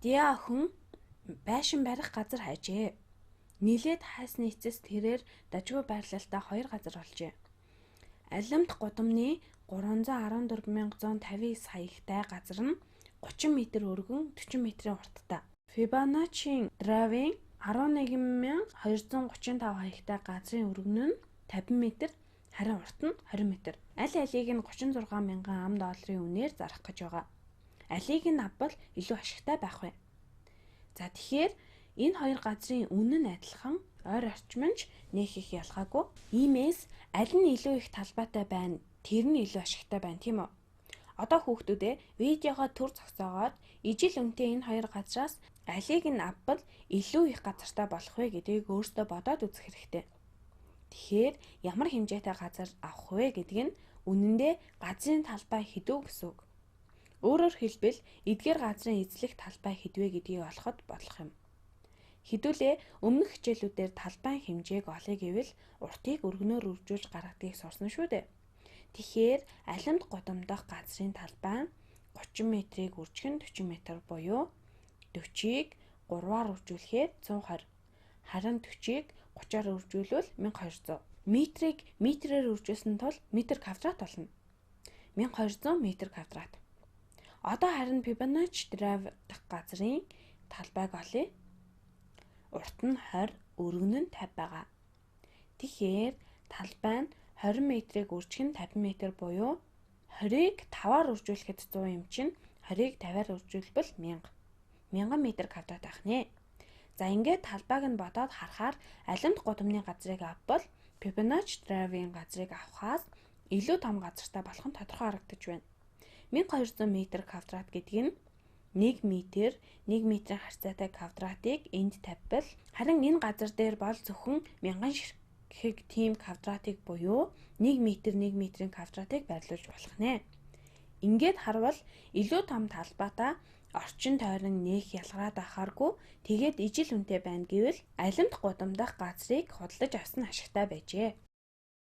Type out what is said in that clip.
Дия охин байшин барих газар хайжээ. Нийлээд хайсны эцэс тэрээр дажгүй байрлалтай 2 газар олжээ. Алимт гудамны 314,159 хаягтай газар нь 30 м өргөн 40 м урттай. Фибоначчи дравын 11,235 хаягтай газрын өргөн нь 50 м, харин урт нь 20 м. Аль алийг нь 36 мянган $, үнээр зарах гэж байгаа. Алийг нь авбал илүү ашигтай байх вэ? За тэгэхээр энэ хоёр газрын үнэ нь адилхан, ойр орчмонч нэг их ялгаагүй. Иймээс аль нь илүү их талбайтай байна, тэр нь илүү ашигтай байна, тийм үү? Одоо хүүхдүүдээ видеогоо төр зогсоогоод ижил үнэтэй энэ хоёр газраас алийг нь авбал илүү их газартай болох вэ гэдгийг өөрсдөө бодоод үзэх хэрэгтэй. Тэгэхээр ямар хэмжээтэй газар авах вэ гэдэг нь үнэндээ газрын талбай хэдүү гэсэн үг. Өөрөөр хэлбэл эдгээр газрын эзлэх талбай хэдвэ гэдгийг олоход болох юм. Хэдүүлээ өмнөх хичээлүүдээр талбайн хэмжээг олъё гэвэл уртыг өргөнөөр үржүүлж гаргадгийг сурсан шүү дээ. Тэгэхээр алимт гудам дахь газрын талбай 30 м-ийг үржих нь 40 м буюу 40-ийг 3-аар үржүүлэхээр 120. Харин 40-ийг 30-аар үржүүлвэл 1200. Метрийг метрээр үржүүлсэн тул метр квадрат болно. 1200 м квадрат. Одоо харин Фибоначчи драв дахь газрын талбайг олъё. Урт нь 20, өргөн нь 50 байгаа. Тэгэхээр талбай нь 20 м-ийг үржих нь 50 м буюу 20-ыг 5-аар үржүүлэхэд 100 юм чинь 20-ыг 50-аар үржүүлбэл 1000 м квадрат байх нэ. За ингээд талбайг нь бодоод харахаар алимт гудамны газрыг авбал Фибоначчи дравын газрыг авахаас илүү том газартай болох нь тодорхой харагдаж байна. 1200 м квадрат гэдэг нь 1 м, 1 м-ийн харьцаатай квадратыг энд тавьбал харин энэ газар дээр бол зөвхөн 1000 ширхэг тийм квадратыг буюу 1 м, 1 м-ийн квадратыг байрлуулж болох нэ. Ингээд харвал илүү том талбайтай орчин тойрон нээх ялгараад ахааргүй тэгээд ижил үнэтэй байна гэвэл алимт гудам дахь газрыг худалдаж авсан ашигтай байжээ.